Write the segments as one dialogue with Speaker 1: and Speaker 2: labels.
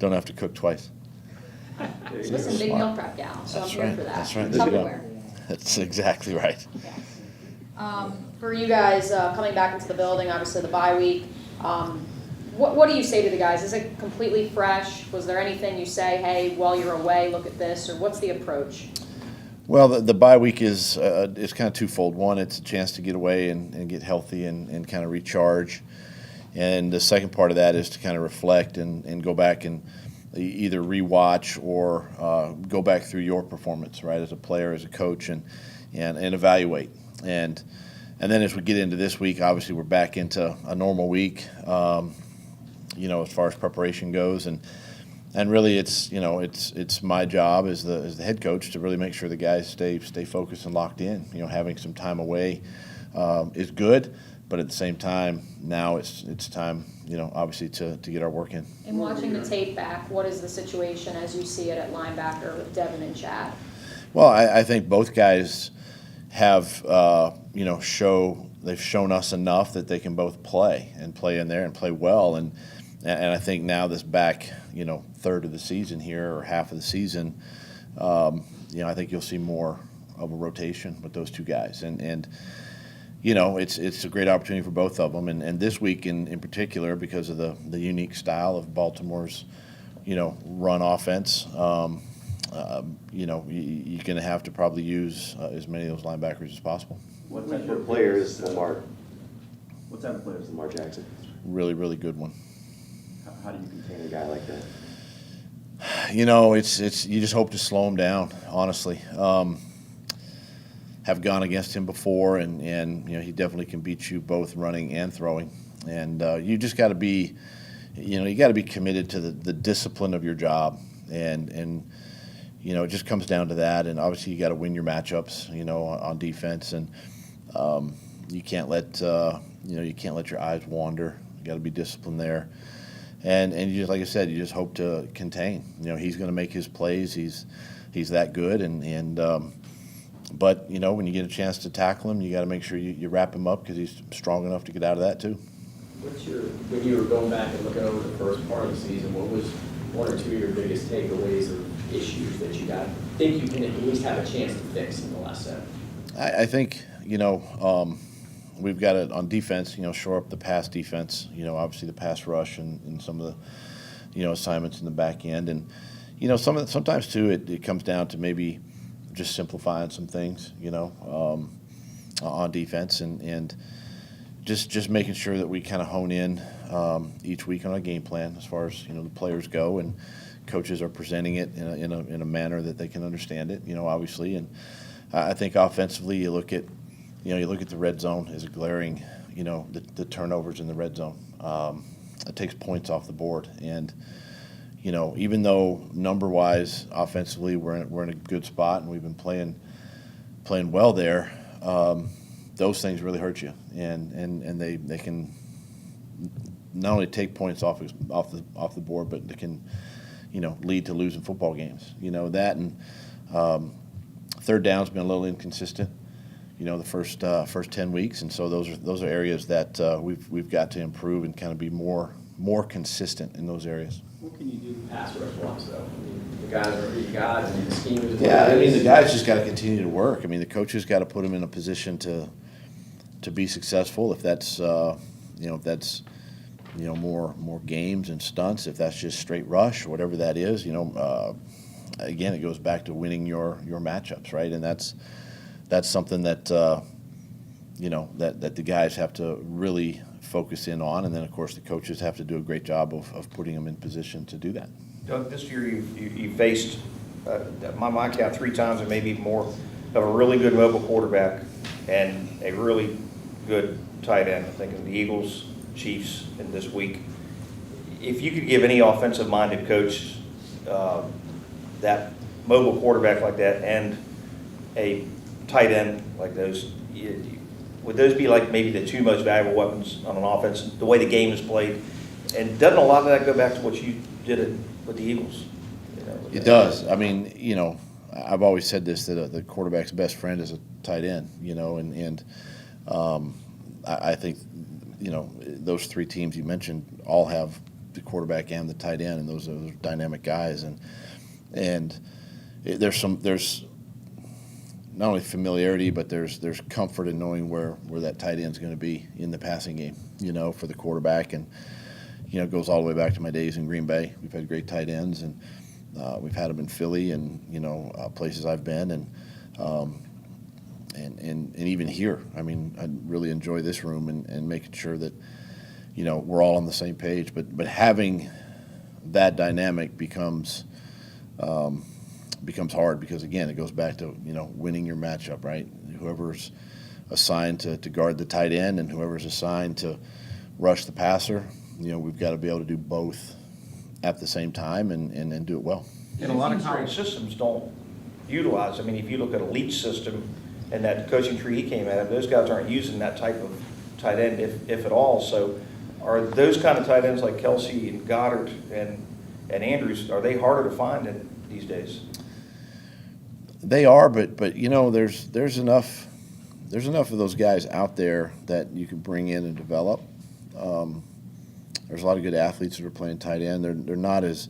Speaker 1: don't have to cook twice.
Speaker 2: Listen, big meal prep gal, so
Speaker 1: That's
Speaker 2: I'm here
Speaker 1: right.
Speaker 2: for that.
Speaker 1: That's right. There you go.
Speaker 2: Tupperware.
Speaker 1: That's exactly right.
Speaker 2: For you guys coming back into the building, obviously the bye week, what do you say to the guys? Is it completely fresh? Was there anything you say, hey, while you're away, look at this, or what's the approach?
Speaker 1: Well, the bye week is kind of twofold. One, it's a chance to get away and get healthy and kind of recharge. And the second part of that is to kind of reflect and go back and either rewatch or go back through your performance, right, as a player, as a coach, and evaluate. And then as we get into this week, obviously we're back into a normal week, as far as preparation goes, and really it's my job as the head coach to really make sure the guys stay focused and locked in. Having some time away is good, but at the same time now it's time obviously to get our work in.
Speaker 2: In watching the tape back, what is the situation as you see it at linebacker with Devin and Chad?
Speaker 1: Well, I think both guys have they've shown us enough that they can both play in there and play well, and I think now this back third of the season here or half of the season, I think you'll see more of a rotation with those two guys, and it's a great opportunity for both of them, and this week in particular because of the unique style of Baltimore's run offense. You're going to have to probably use as many of those linebackers as possible.
Speaker 3: What type of players Lamar Jackson?
Speaker 1: Really, really good one.
Speaker 3: How do you contain a guy like that?
Speaker 1: It's you just hope to slow him down, honestly. Have gone against him before, and he definitely can beat you both running and throwing. And you just got to be, you got to be committed to the discipline of your job, and it just comes down to that. And obviously you got to win your matchups, on defense, and you can't let your eyes wander. You got to be disciplined there. And you just, like I said, you just hope to contain. He's going to make his plays. He's that good, but when you get a chance to tackle him, you got to make sure you wrap him up because he's strong enough to get out of that too.
Speaker 4: When you were going back and looking over the first part of the season, what was one or two of your biggest takeaways or issues that you think you can at least have a chance to fix in the last set?
Speaker 1: I think we've got to, on defense, shore up the pass defense. Obviously the pass rush and some of the assignments in the back end, and sometimes too it comes down to maybe just simplifying some things, on defense, and just making sure that we kind of hone in each week on a game plan as far as the players go, and coaches are presenting it in a manner that they can understand it, obviously. And I think offensively, you look at the red zone as a glaring, the turnovers in the red zone. It takes points off the board, and even though number-wise, offensively, we're in a good spot and we've been playing well there, those things really hurt you, and they can not only take points off the board, but they can lead to losing football games. That, and third down's been a little inconsistent. The first 10 weeks, and so those are areas that we've got to improve and kind of be more consistent in those areas.
Speaker 4: What can you do to pass rush blocks, though? The guys are your guys, and the scheme is
Speaker 1: Yeah, the guys just got to continue to work. The coaches got to put them in a position to be successful. If that's more games and stunts, if that's just straight rush, whatever that is, again, it goes back to winning your matchups, right? And that's something that that the guys have to really focus in on, and then of course the coaches have to do a great job of putting them in position to do that.
Speaker 5: Doug, this year you faced, my count 3 times and maybe more, of a really good mobile quarterback and a really good tight end. I'm thinking the Eagles, Chiefs, and this week. If you could give any offensive-minded coach that mobile quarterback like that and a tight end like those, would those be like maybe the 2 most valuable weapons on an offense, the way the game is played? And doesn't a lot of that go back to what you did with the Eagles?
Speaker 1: It does. I've always said this, that the quarterback's best friend is a tight end, and I think, those 3 teams you mentioned all have the quarterback and the tight end, and those are dynamic guys. And there's not only familiarity, but there's comfort in knowing where that tight end is going to be in the passing game, for the quarterback. And it goes all the way back to my days in Green Bay. We've had great tight ends, and we've had them in Philly and places I've been, and even here. I mean, I really enjoy this room and making sure that we're all on the same page. But having that dynamic becomes hard, because again, it goes back to winning your matchup, right? Whoever's assigned to guard the tight end and whoever's assigned to rush the passer, we've got to be able to do both at the same time and do it well.
Speaker 5: And a lot of college systems don't utilize. I mean, if you look at a Leach system and that coaching tree he came out of, those guys aren't using that type of tight end, if at all. So are those kind of tight ends like Kelsey and Goddard and Andrews, are they harder to find these days?
Speaker 1: They are, but there's enough of those guys out there that you can bring in and develop. There's a lot of good athletes that are playing tight end. They're not as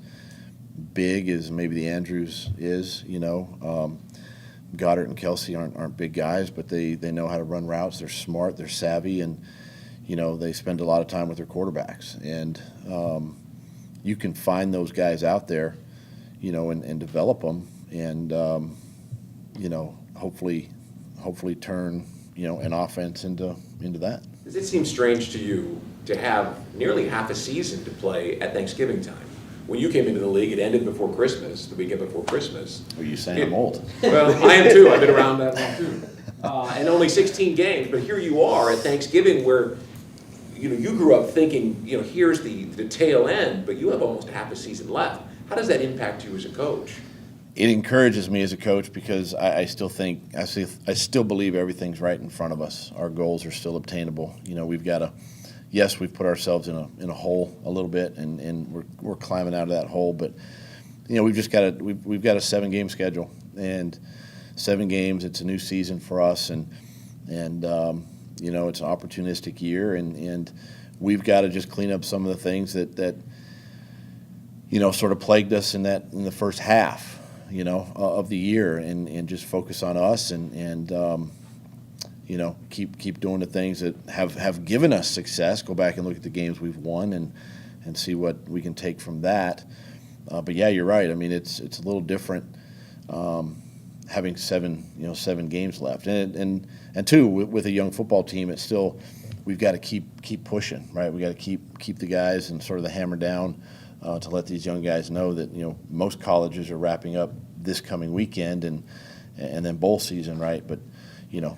Speaker 1: big as maybe the Andrews is. Goddard and Kelsey aren't big guys, but they know how to run routes. They're smart, they're savvy, and they spend a lot of time with their quarterbacks. And you can find those guys out there, and develop them, and hopefully turn an offense into that.
Speaker 6: Does it seem strange to you to have nearly half a season to play at Thanksgiving time? When you came into the league, it ended before Christmas, the weekend before Christmas.
Speaker 1: Are you saying I'm old?
Speaker 6: Well, I am too. I've been around that long too. And only 16 games, but here you are at Thanksgiving, where you grew up thinking, here's the tail end, but you have almost half a season left. How does that impact you as a coach?
Speaker 1: It encourages me as a coach, because I still believe everything's right in front of us. Our goals are still obtainable. We've got to. Yes, we've put ourselves in a hole a little bit, and we're climbing out of that hole. But we've just got we've got a 7-game schedule, and 7 games. It's a new season for us, and it's an opportunistic year, and we've got to just clean up some of the things that sort of plagued us in the first half, of the year, and just focus on us and keep doing the things that have given us success. Go back and look at the games we've won and see what we can take from that. But yeah, you're right. I mean, it's a little different having 7 games left, and two, with a young football team, it's still, we've got to keep pushing, right? We got to keep the guys and sort of the hammer down to let these young guys know that most colleges are wrapping up this coming weekend and then bowl season, right? But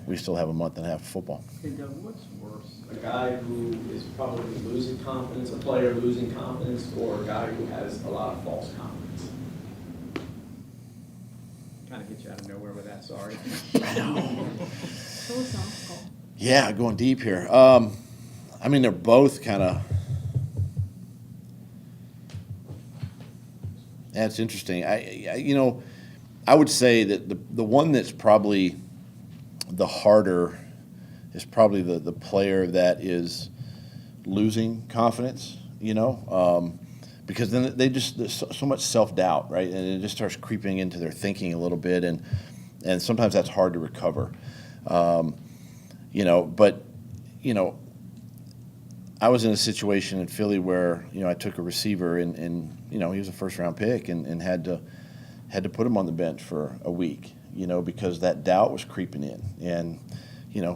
Speaker 1: we still have a month and a half of football.
Speaker 4: Hey, Doug, what's worse? A guy who is probably losing confidence, a player losing confidence, or a guy who has a lot of false confidence? Kind of get you out of nowhere with that, sorry.
Speaker 2: Philosophical.
Speaker 1: Yeah, going deep here. I mean, they're both kind of. That's interesting. I would say that the one that's probably the harder is probably the player that is losing confidence, because then there's so much self-doubt, right? And it just starts creeping into their thinking a little bit, and sometimes that's hard to recover. But I was in a situation in Philly where, I took a receiver and he was a first-round pick and had to put him on the bench for a week, because that doubt was creeping in. And,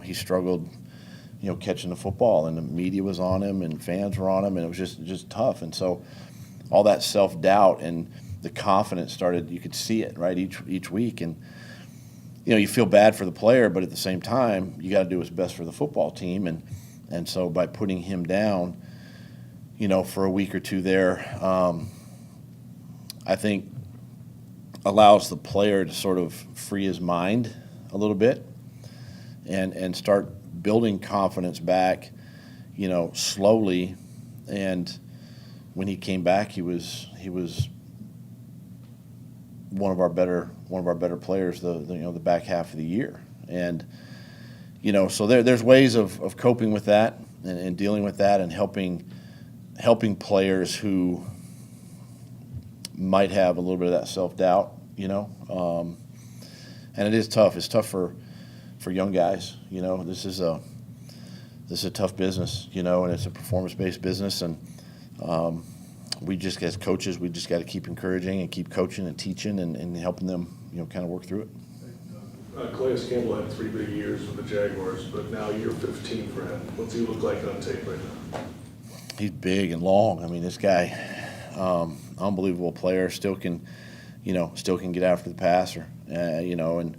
Speaker 1: he struggled, catching the football, and the media was on him and fans were on him, and it was just tough. And so all that self-doubt and the confidence started, you could see it, right, each week. And, you feel bad for the player, but at the same time, you got to do what's best for the football team. And so by putting him down, for a week or two there, I think allows the player to sort of free his mind a little bit and start building confidence back, slowly. And when he came back, he was one of our better players the back half of the year. And so there's ways of coping with that and dealing with that and helping helping players who might have a little bit of that self-doubt, and it is tough. It's tough for young guys. This is a tough business, and it's a performance-based business, and we just, as coaches, we just got to keep encouraging and keep coaching and teaching and helping them, kind of work through it.
Speaker 7: Calais Campbell had 3 big years with the Jaguars, but now year 15 for him. What's he look like on tape right now?
Speaker 1: He's big and long. I mean, this guy, unbelievable player. Still can get after the passer. And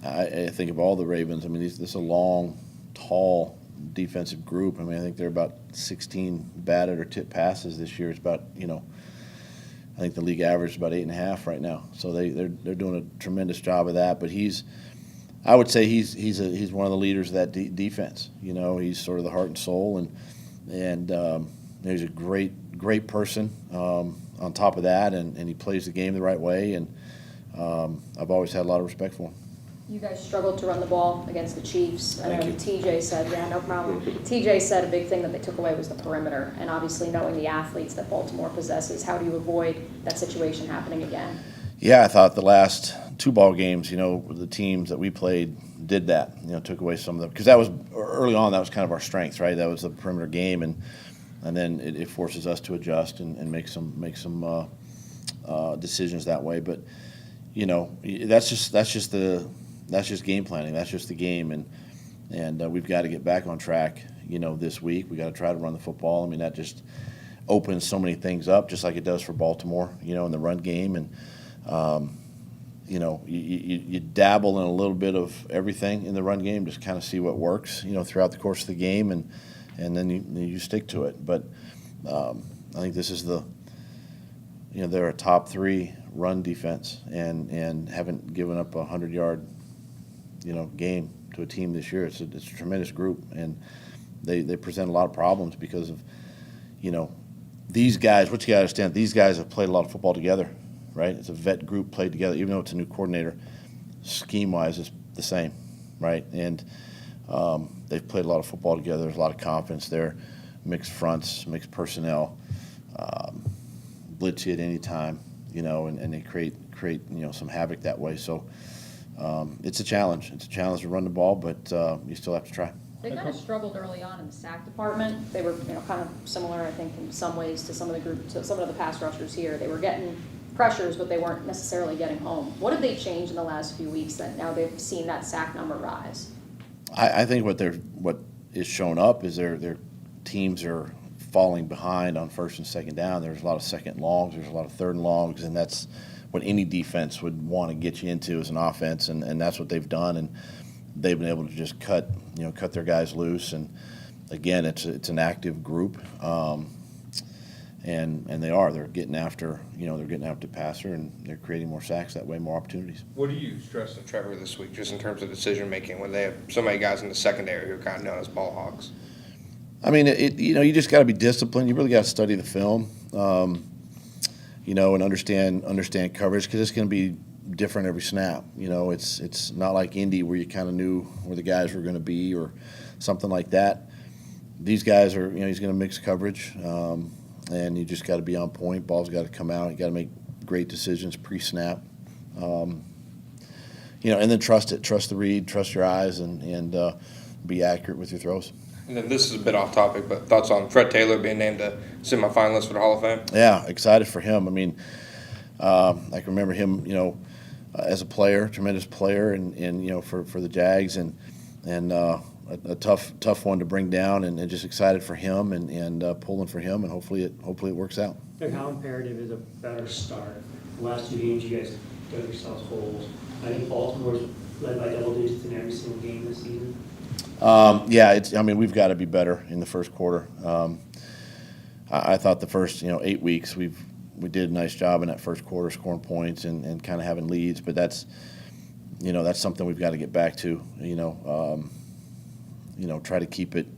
Speaker 1: I think of all the Ravens. I mean, this is a long, tall defensive group. I mean, I think they're about 16 batted or tipped passes this year. It's about, I think the league average is about 8.5 right now. So they're doing a tremendous job of that. But I would say he's one of the leaders of that defense. He's sort of the heart and soul, and he's a great person. On top of that, and he plays the game the right way, and I've always had a lot of respect for him.
Speaker 2: You guys struggled to run the ball against the Chiefs. I know
Speaker 1: Thank you.
Speaker 2: TJ said, yeah, no problem. TJ said a big thing that they took away was the perimeter, and obviously knowing the athletes that Baltimore possesses, how do you avoid that situation happening again?
Speaker 1: Yeah, I thought the last 2 ball games, the teams that we played did that. Took away some of the, because that was early on. That was kind of our strength, right? That was the perimeter game, and then it forces us to adjust and make some decisions that way. But that's just game planning. That's just the game, and we've got to get back on track. This week we got to try to run the football. I mean, that just opens so many things up, just like it does for Baltimore. In the run game, and you dabble in a little bit of everything in the run game, just kind of see what works. Throughout the course of the game, and then you stick to it. But I think this is they're a top 3 run defense, and haven't given up a 100-yard game to a team this year. It's a tremendous group, and they present a lot of problems because of these guys. What you got to understand, these guys have played a lot of football together, right? It's a vet group played together, even though it's a new coordinator. Scheme-wise, it's the same, right? And they've played a lot of football together. There's a lot of confidence there. Mixed fronts, mixed personnel, blitz you at any time, and they create some havoc that way. So it's a challenge. It's a challenge to run the ball, but you still have to try.
Speaker 2: They kind of struggled early on in the sack department. They were, kind of similar, I think, in some ways to some of the pass rushers here. They were getting pressures, but they weren't necessarily getting home. What have they changed in the last few weeks that now they've seen that sack number rise?
Speaker 1: I think what is shown up is their teams are falling behind on first and second down. There's a lot of second longs. There's a lot of third and longs, and that's what any defense would want to get you into as an offense, and that's what they've done. And they've been able to just cut their guys loose. And again, it's an active group, and they're getting after the passer, and they're creating more sacks that way, more opportunities.
Speaker 8: What do you stress to Trevor this week, just in terms of decision making, when they have so many guys in the secondary who are kind of known as ball hogs?
Speaker 1: I mean, you just got to be disciplined. You really got to study the film, and understand coverage, because it's going to be different every snap. It's not like Indy where you kind of knew where the guys were going to be or something like that. These guys are, he's going to mix coverage, and you just got to be on point. Ball's got to come out. You got to make great decisions pre-snap, and then trust it. Trust the read. Trust your eyes, and be accurate with your throws.
Speaker 8: And then this is a bit off topic, but thoughts on Fred Taylor being named a semifinalist for the Hall of Fame?
Speaker 1: Yeah, excited for him. I mean, I can remember him, as a player, tremendous player, and for the Jags, and a tough one to bring down, and just excited for him, and pulling for him, and hopefully it works out.
Speaker 9: Like, how imperative is a better start? The last 2 games, you guys dug yourselves holes. I think Baltimore's led by double digits in every single game this season.
Speaker 1: We've got to be better in the first quarter. I thought the first 8 weeks we did a nice job in that first quarter, scoring points and kind of having leads, but that's something we've got to get back to. Try to keep it.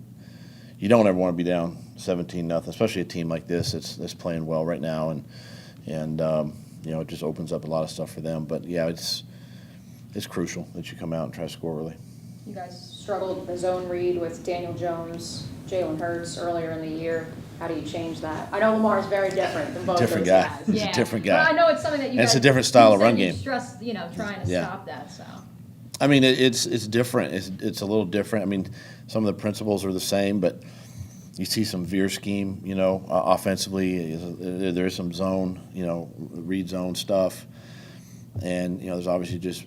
Speaker 1: You don't ever want to be down 17-0, especially a team like this that's playing well right now, and it just opens up a lot of stuff for them. But yeah, it's crucial that you come out and try to score early.
Speaker 2: You guys struggled with the zone read with Daniel Jones, Jalen Hurts earlier in the year. How do you change that? I know Lamar is very different than both
Speaker 1: Different
Speaker 2: those
Speaker 1: guy.
Speaker 2: guys.
Speaker 1: He's a
Speaker 2: Yeah.
Speaker 1: different
Speaker 2: But
Speaker 1: guy.
Speaker 2: I know it's something that you
Speaker 1: And it's
Speaker 2: guys.
Speaker 1: a different style of
Speaker 2: you
Speaker 1: run
Speaker 2: said you
Speaker 1: game.
Speaker 2: Stress, trying to
Speaker 1: Yeah.
Speaker 2: stop that, so.
Speaker 1: I mean, it's different. It's a little different. I mean, some of the principles are the same, but you see some veer scheme, offensively. There is some zone, read zone stuff. And, there's obviously just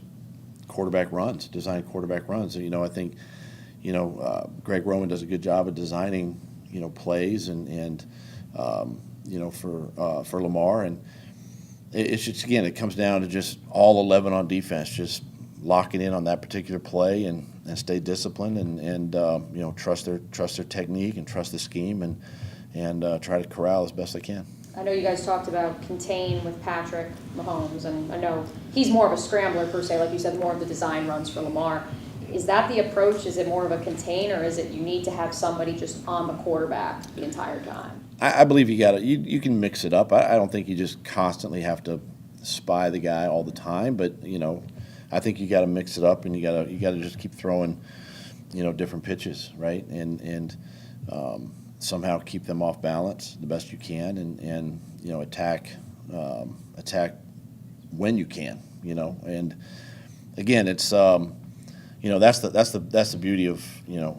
Speaker 1: quarterback runs, design quarterback runs. I think, Greg Roman does a good job of designing, plays and for Lamar. And it's just, again, it comes down to just all 11 on defense, just locking in on that particular play and stay disciplined and trust their technique and trust the scheme and try to corral as best they can.
Speaker 2: I know you guys talked about contain with Patrick Mahomes, and I know he's more of a scrambler per se, like you said, more of the design runs for Lamar. Is that the approach? Is it more of a contain, or is it you need to have somebody just on the quarterback the entire time?
Speaker 1: I believe you can mix it up. I don't think you just constantly have to spy the guy all the time, but I think you got to mix it up and you got to just keep throwing different pitches, right? And somehow keep them off balance the best you can and attack when you can, and again it's that's the beauty of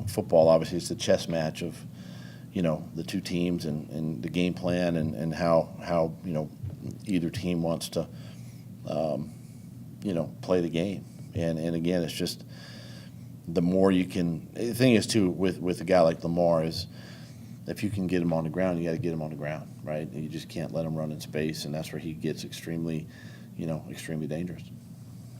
Speaker 1: football. Obviously it's the chess match of the two teams and the game plan and how either team wants to play the game. And again, it's just the more you can. The thing is too with a guy like Lamar is if you can get him on the ground, you got to get him on the ground, right? You just can't let him run in space, and that's where he gets extremely dangerous.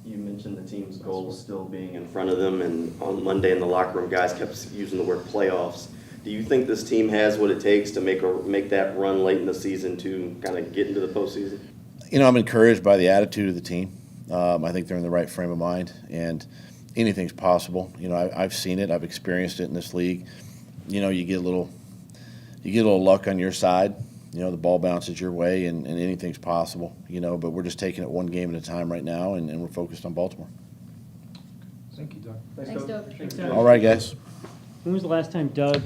Speaker 3: You mentioned the team's goals still being in front of them, and on Monday in the locker room, guys kept using the word playoffs. Do you think this team has what it takes to make that run late in the season to kind of get into the postseason?
Speaker 1: I'm encouraged by the attitude of the team. I think they're in the right frame of mind, and anything's possible. I've seen it. I've experienced it in this league. You get a little luck on your side. The ball bounces your way, and anything's possible. But we're just taking it one game at a time right now, and we're focused on Baltimore.
Speaker 9: Thank you, Doug.
Speaker 2: Thanks, Doug.
Speaker 9: Thanks, Doug.
Speaker 1: All right, guys.
Speaker 9: When was the last time Doug